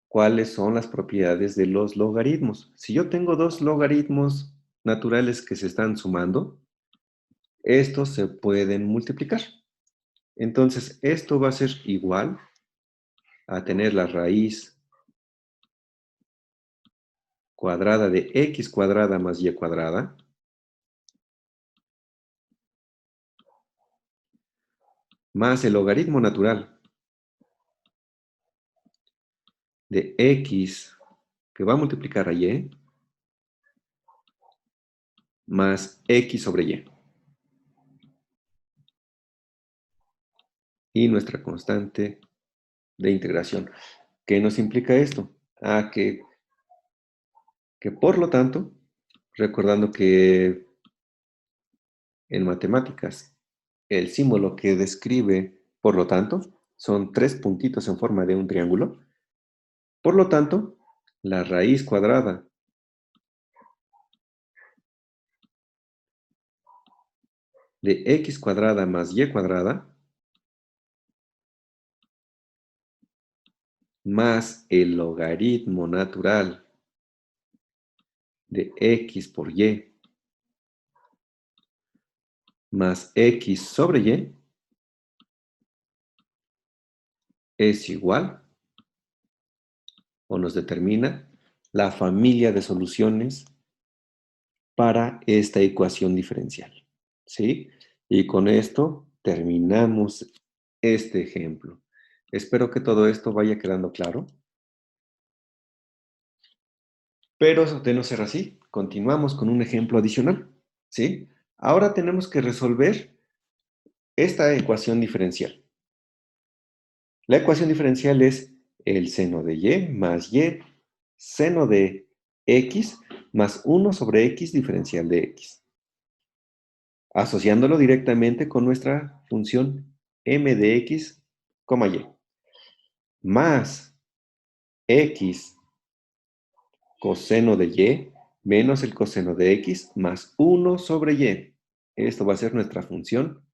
cuáles son las propiedades de los logaritmos. Si yo tengo dos logaritmos naturales que se están sumando, estos se pueden multiplicar. Entonces, esto va a ser igual a tener la raíz cuadrada de x cuadrada más y cuadrada más el logaritmo natural de x que va a multiplicar a y más x sobre y. Y nuestra constante de integración. ¿Qué nos implica esto? Que por lo tanto, recordando que en matemáticas el símbolo que describe por lo tanto son tres puntitos en forma de un triángulo, por lo tanto, la raíz cuadrada de x cuadrada más y cuadrada más el logaritmo natural de x por y más x sobre y es igual o nos determina la familia de soluciones para esta ecuación diferencial. ¿Sí? Y con esto terminamos este ejemplo. Espero que todo esto vaya quedando claro. Pero de no ser así, continuamos con un ejemplo adicional. ¿Sí? Ahora tenemos que resolver esta ecuación diferencial. La ecuación diferencial es el seno de y más y seno de x más 1 sobre x diferencial de x. Asociándolo directamente con nuestra función m de x, y, más x coseno de y menos el coseno de x más 1 sobre y. Esto va a ser nuestra función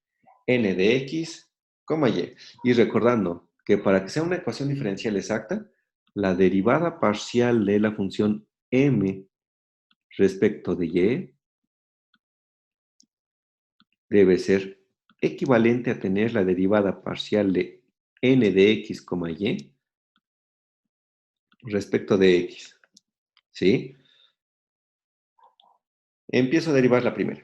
n de x, y. Y recordando que para que sea una ecuación diferencial exacta, la derivada parcial de la función m respecto de y debe ser equivalente a tener la derivada parcial de n de x, y respecto de x. ¿Sí? Empiezo a derivar la primera.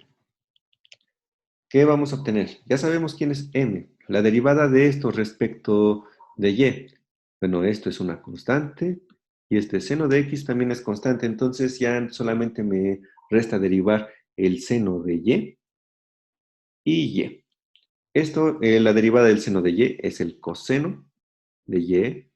¿Qué vamos a obtener? Ya sabemos quién es m. La derivada de esto respecto de y. Bueno, esto es una constante y este seno de x también es constante. Entonces ya solamente me resta derivar el seno de y. Esto, la derivada del seno de y es el coseno de y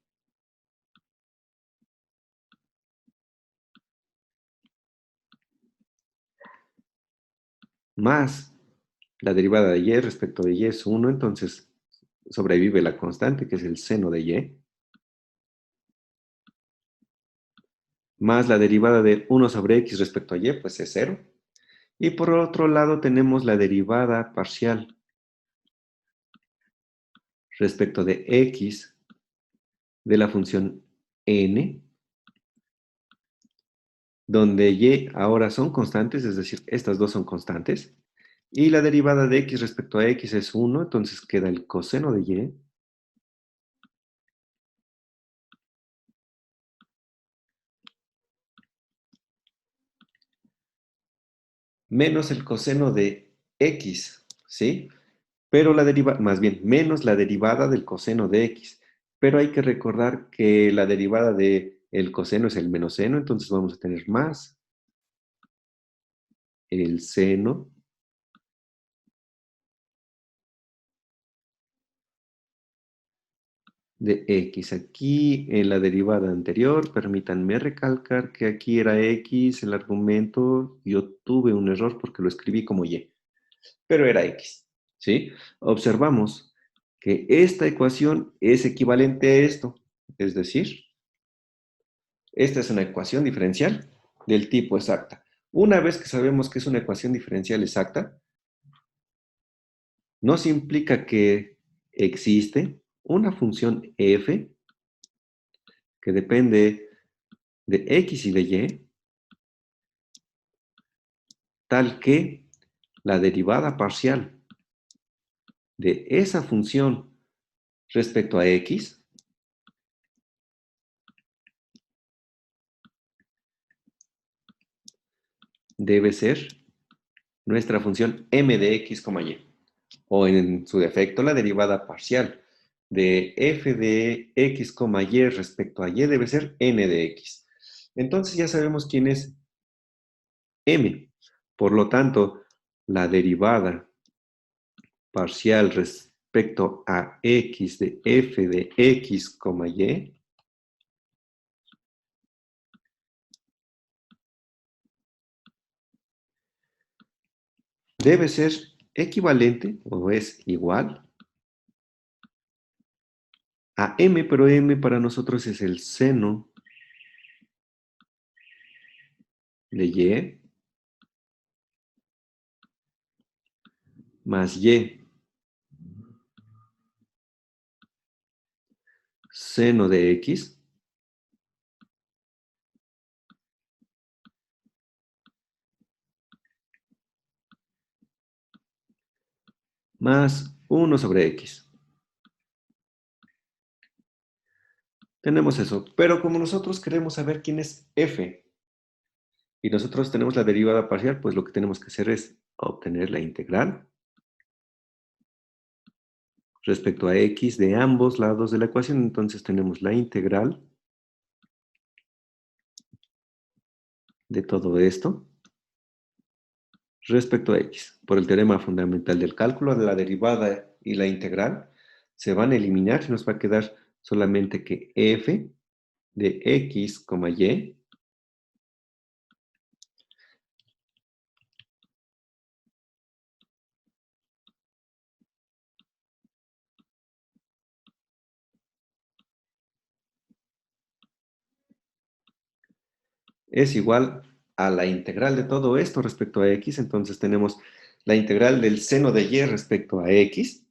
más la derivada de y respecto de y es 1, entonces sobrevive la constante que es el seno de y, más la derivada de 1 sobre x respecto a y, pues es 0. Y por otro lado tenemos la derivada parcial respecto de x de la función n, donde y ahora son constantes, es decir, estas dos son constantes, y la derivada de x respecto a x es 1, entonces queda el coseno de y menos el coseno de x, ¿sí? Pero la derivada, más bien, menos la derivada del coseno de x. Pero hay que recordar que la derivada de el coseno es el menos seno, entonces vamos a tener más el seno de x. Aquí en la derivada anterior, permítanme recalcar que aquí era x el argumento. Yo tuve un error porque lo escribí como y, pero era x, ¿sí? Observamos que esta ecuación es equivalente a esto, es decir, esta es una ecuación diferencial del tipo exacta. Una vez que sabemos que es una ecuación diferencial exacta, nos implica que existe una función f que depende de x y de y, tal que la derivada parcial de esa función respecto a x debe ser nuestra función m de x, y. O en su defecto, la derivada parcial de f de x, y respecto a y debe ser n de x. Entonces ya sabemos quién es m. Por lo tanto, la derivada parcial respecto a x de f de x, y debe ser equivalente o es igual a m, pero m para nosotros es el seno de y más y seno de x más 1 sobre x. Tenemos eso, pero como nosotros queremos saber quién es f y nosotros tenemos la derivada parcial, pues lo que tenemos que hacer es obtener la integral respecto a x de ambos lados de la ecuación. Entonces tenemos la integral de todo esto respecto a x. Por el teorema fundamental del cálculo, de la derivada y la integral se van a eliminar y nos va a quedar solamente que f de x, y es igual a la integral de todo esto respecto a x. Entonces tenemos la integral del seno de y respecto a x.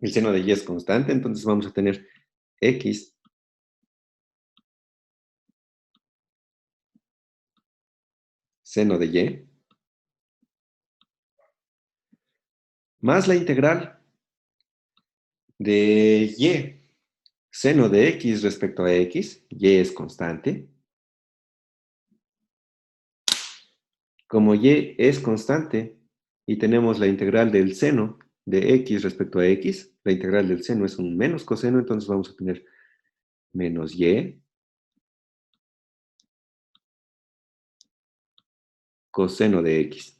El seno de y es constante, entonces vamos a tener x seno de y, más la integral de y, seno de x respecto a x, y es constante. Como y es constante y tenemos la integral del seno de x respecto a x, la integral del seno es un menos coseno, entonces vamos a tener menos y coseno de x,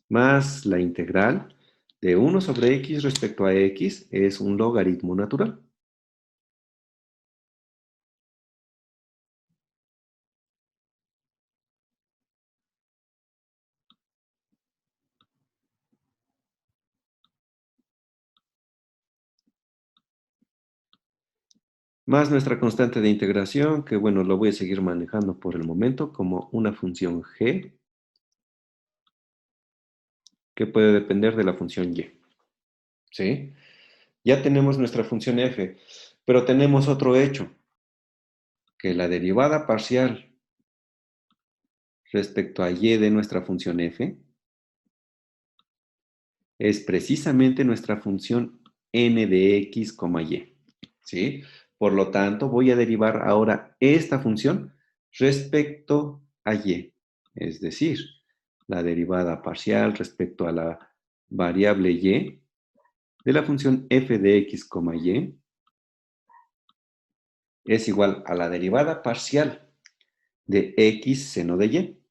más la integral de 1 sobre x respecto a x es un logaritmo natural. Más nuestra constante de integración, que bueno, lo voy a seguir manejando por el momento como una función g que puede depender de la función y. ¿Sí? Ya tenemos nuestra función f, pero tenemos otro hecho, que la derivada parcial respecto a y de nuestra función f es precisamente nuestra función n de x, y. ¿Sí? Por lo tanto, voy a derivar ahora esta función respecto a y. Es decir, la derivada parcial respecto a la variable y de la función f de x, y es igual a la derivada parcial de x seno de y.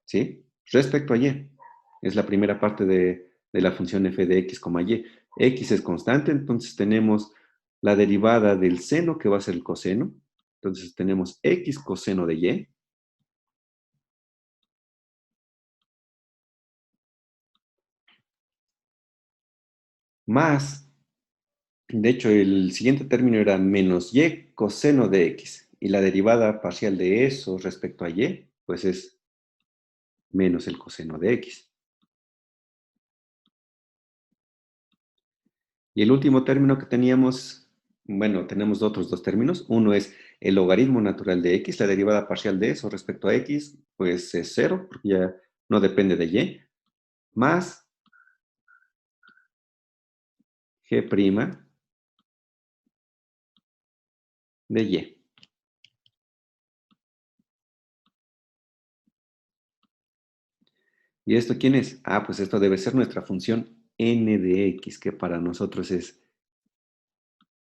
¿Sí? Respecto a y. Es la primera parte de la función f de x, y. X es constante, entonces tenemos la derivada del seno, que va a ser el coseno. Entonces tenemos x coseno de y, más, de hecho, el siguiente término era menos y coseno de x. Y la derivada parcial de eso respecto a y, pues es menos el coseno de x. Y el último término que teníamos, bueno, tenemos otros dos términos. Uno es el logaritmo natural de x, la derivada parcial de eso respecto a x, pues es cero, porque ya no depende de y, más g' de y. ¿Y esto quién es? Ah, pues esto debe ser nuestra función n de x, que para nosotros es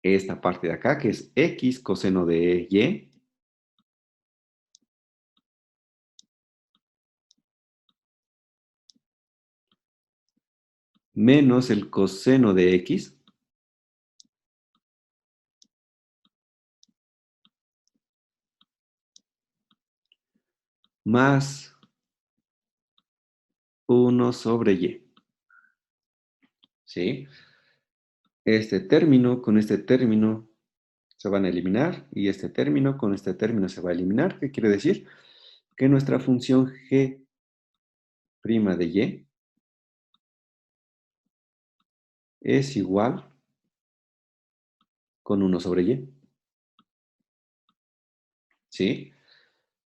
esta parte de acá, que es x coseno de y, menos el coseno de x, más 1 sobre y. ¿Sí? Este término con este término se van a eliminar y este término con este término se va a eliminar. ¿Qué quiere decir? Que nuestra función g' de y es igual con 1 sobre y. ¿Sí?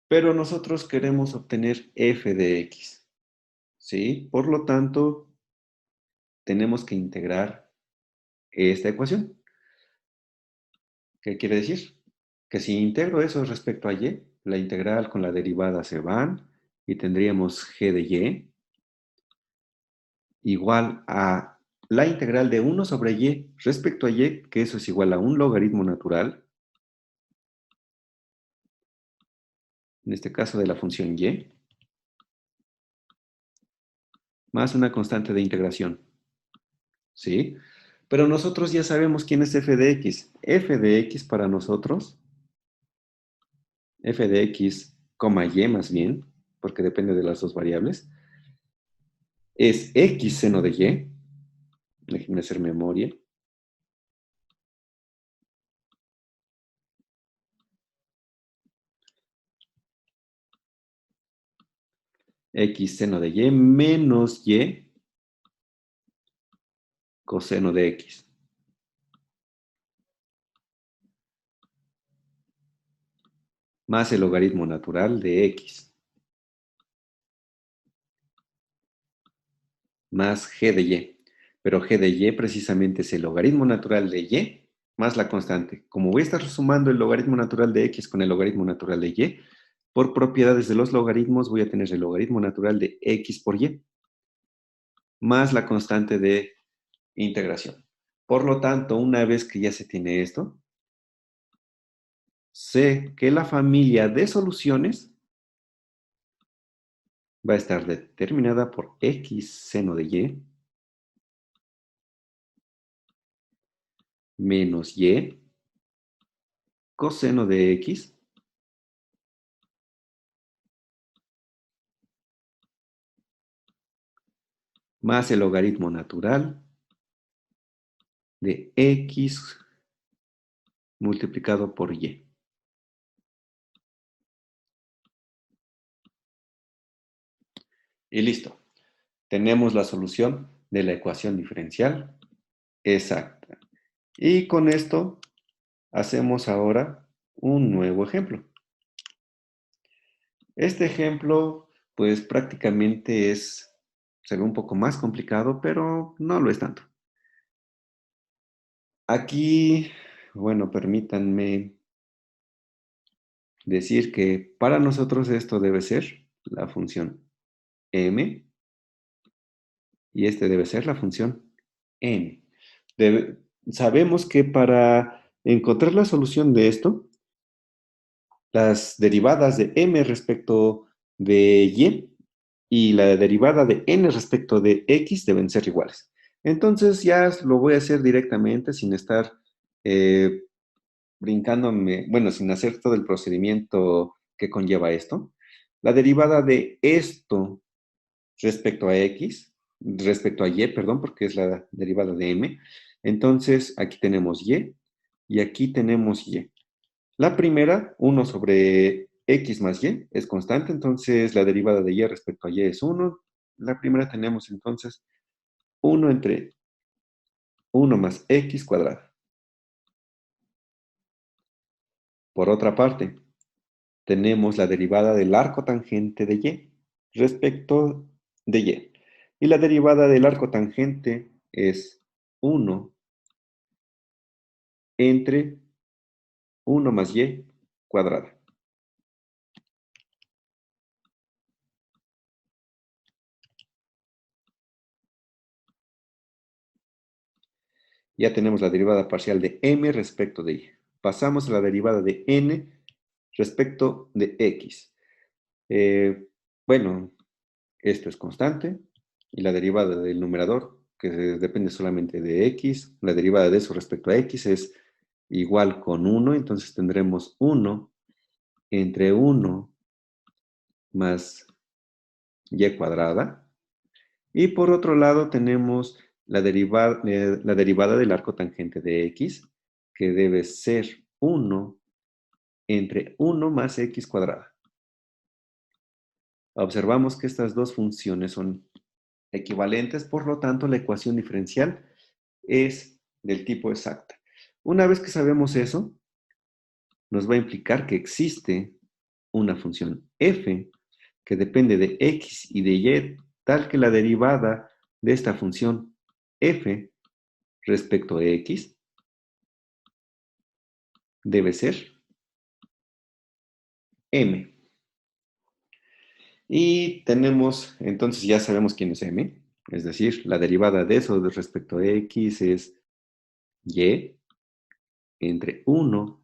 Pero nosotros queremos obtener f de x. ¿Sí? Por lo tanto, tenemos que integrar esta ecuación. ¿Qué quiere decir? Que si integro eso respecto a y, la integral con la derivada se van y tendríamos g de y igual a la integral de 1 sobre y respecto a y, que eso es igual a un logaritmo natural, en este caso de la función y, más una constante de integración. ¿Sí? Pero nosotros ya sabemos quién es f de x. F de x para nosotros, f de x, y más bien, porque depende de las dos variables, es x seno de y. Déjenme hacer memoria. X seno de y menos y coseno de x. más el logaritmo natural de x más g de y. Pero g de y precisamente es el logaritmo natural de y más la constante. Como voy a estar sumando el logaritmo natural de x con el logaritmo natural de y, por propiedades de los logaritmos voy a tener el logaritmo natural de x por y más la constante de integración. Por lo tanto, una vez que ya se tiene esto, sé que la familia de soluciones va a estar determinada por x seno de y menos y coseno de x más el logaritmo natural de x multiplicado por y. Y listo. Tenemos la solución de la ecuación diferencial exacta. Y con esto hacemos ahora un nuevo ejemplo. Este ejemplo, pues prácticamente se ve un poco más complicado, pero no lo es tanto. Aquí, bueno, permítanme decir que para nosotros esto debe ser la función m y este debe ser la función n. Sabemos que para encontrar la solución de esto, las derivadas de m respecto de y la derivada de n respecto de x deben ser iguales. Entonces ya lo voy a hacer directamente sin estar eh, brincándome, bueno, sin hacer todo el procedimiento que conlleva esto. La derivada de esto respecto a x, respecto a y, perdón, porque es la derivada de m. Entonces aquí tenemos y aquí tenemos y. La primera, 1 sobre x más y, es constante, entonces la derivada de y respecto a y es 1. La primera tenemos entonces 1 entre 1 más x cuadrado. Por otra parte, tenemos la derivada del arco tangente de y respecto de y. Y la derivada del arco tangente es 1 entre 1 más y cuadrada. Ya tenemos la derivada parcial de m respecto de y. Pasamos a la derivada de n respecto de x. Bueno, esto es constante y la derivada del numerador, que depende solamente de x, la derivada de eso respecto a x es igual con 1, entonces tendremos 1 entre 1 más y cuadrada. Y por otro lado tenemos la derivada del arco tangente de x, que debe ser 1 entre 1 más x cuadrada. Observamos que estas dos funciones son equivalentes, por lo tanto la ecuación diferencial es del tipo exacta. Una vez que sabemos eso, nos va a implicar que existe una función f que depende de x y de y, tal que la derivada de esta función f respecto a x debe ser m. Y tenemos, entonces ya sabemos quién es m, es decir, la derivada de eso respecto a x es y entre 1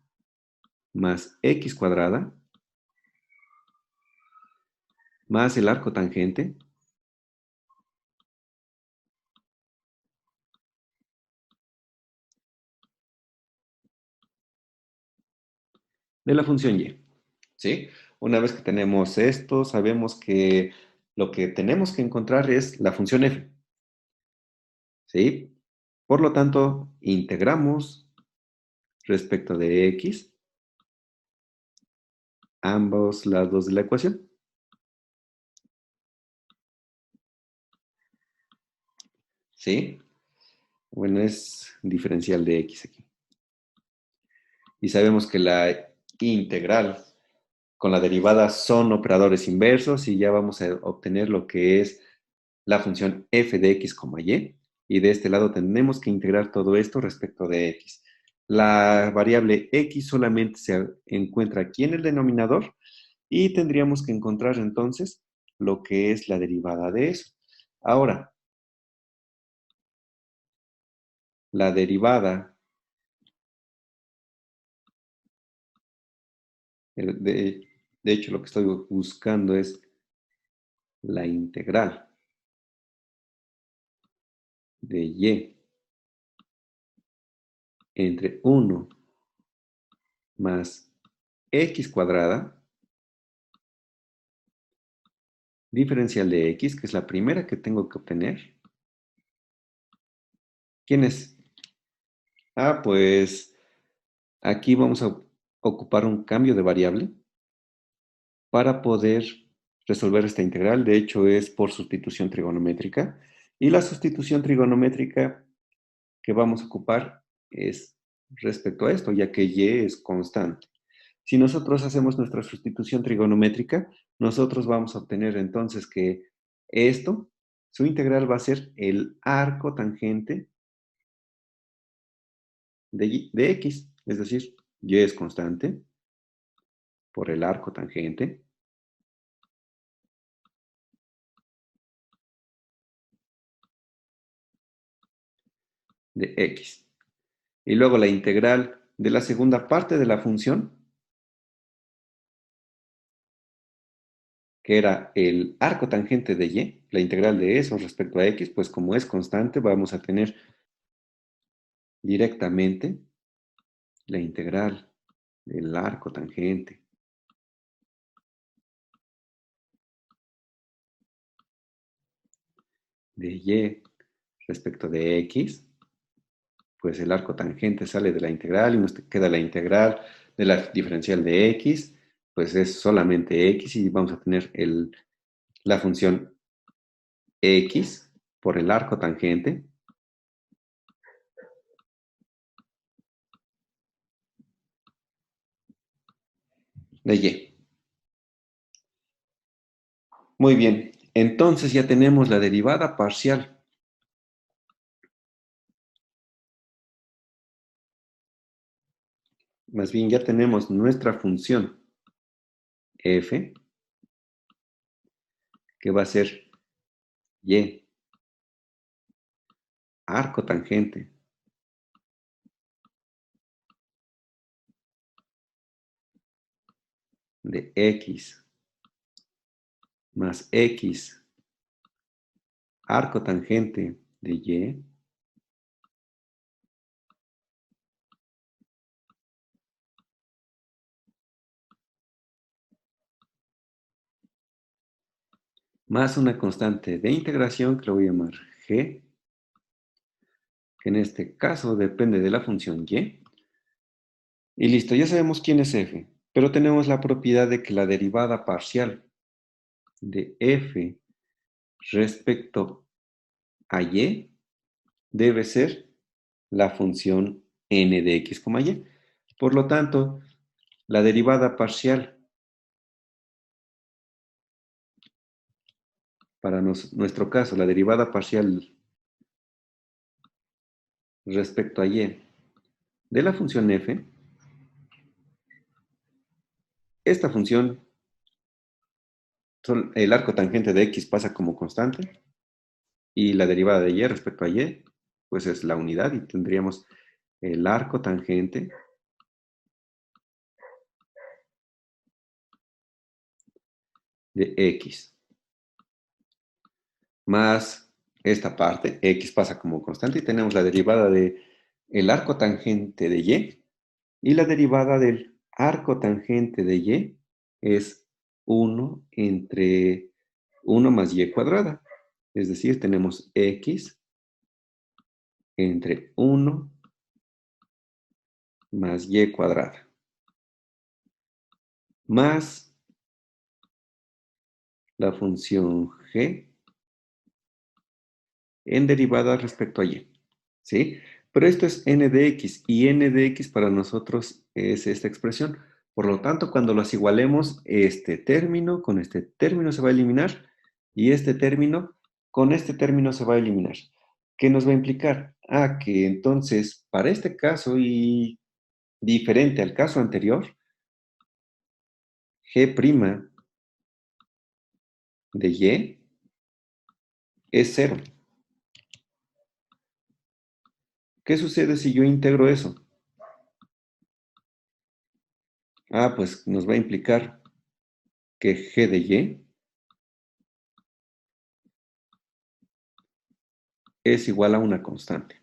más x cuadrada más el arco tangente de la función y. ¿Sí? Una vez que tenemos esto, sabemos que lo que tenemos que encontrar es la función f. ¿Sí? Por lo tanto, integramos respecto de x ambos lados de la ecuación. ¿Sí? Bueno, es diferencial de x aquí. Y sabemos que la integral con la derivada son operadores inversos y ya vamos a obtener lo que es la función f de x, y. Y de este lado tenemos que integrar todo esto respecto de x. La variable x solamente se encuentra aquí en el denominador y tendríamos que encontrar entonces lo que es la derivada de eso. Ahora, la derivada de hecho lo que estoy buscando es la integral de y entre 1 más x cuadrada diferencial de x, que es la primera que tengo que obtener. ¿Quién es? Ah, pues aquí vamos a ocupar un cambio de variable para poder resolver esta integral. De hecho, es por sustitución trigonométrica. Y la sustitución trigonométrica que vamos a ocupar es respecto a esto, ya que y es constante. Si nosotros hacemos nuestra sustitución trigonométrica, nosotros vamos a obtener entonces que esto, su integral va a ser el arco tangente de x, es decir, y es constante por el arco tangente de x. Y luego la integral de la segunda parte de la función, que era el arco tangente de y, la integral de eso respecto a x, pues como es constante, vamos a tener directamente la integral del arco tangente de y respecto de x, pues el arco tangente sale de la integral y nos queda la integral de la diferencial de x, pues es solamente x y vamos a tener la función x por el arco tangente de y. Muy bien, entonces ya tenemos la derivada parcial. Más bien ya tenemos nuestra función f, que va a ser y arco tangente de x más x arco tangente de y más una constante de integración que lo voy a llamar g, que en este caso depende de la función y. Y listo, ya sabemos quién es f, pero tenemos la propiedad de que la derivada parcial de f respecto a y debe ser la función n de x, y. Por lo tanto, la derivada parcial para nuestro caso, la derivada parcial respecto a y de la función f, esta función, el arco tangente de x pasa como constante y la derivada de y respecto a y, pues es la unidad y tendríamos el arco tangente de x más esta parte, x pasa como constante y tenemos la derivada de el arco tangente de y la derivada del arco tangente de y es 1 entre 1 más y cuadrada. Es decir, tenemos x entre 1 más y cuadrada más la función g en derivada respecto a y. ¿Sí? Pero esto es n de x y n de x para nosotros es esta expresión. Por lo tanto, cuando los igualemos, este término con este término se va a eliminar y este término con este término se va a eliminar. ¿Qué nos va a implicar? Que entonces, para este caso y diferente al caso anterior, g' de y es cero. ¿Qué sucede si yo integro eso? Pues nos va a implicar que g de y es igual a una constante,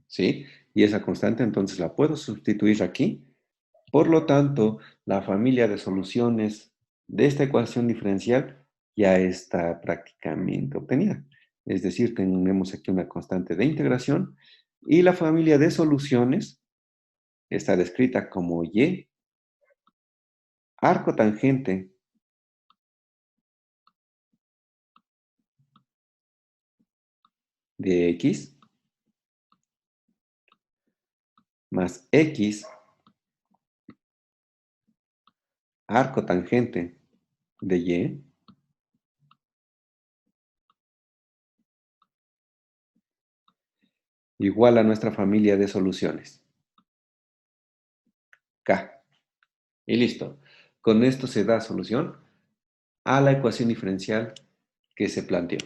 ¿sí? Y esa constante entonces la puedo sustituir aquí. Por lo tanto, la familia de soluciones de esta ecuación diferencial ya está prácticamente obtenida. Es decir, tenemos aquí una constante de integración y la familia de soluciones está descrita como y arco tangente de x más x arco tangente de y igual a nuestra familia de soluciones, k. Y listo. Con esto se da solución a la ecuación diferencial que se planteó.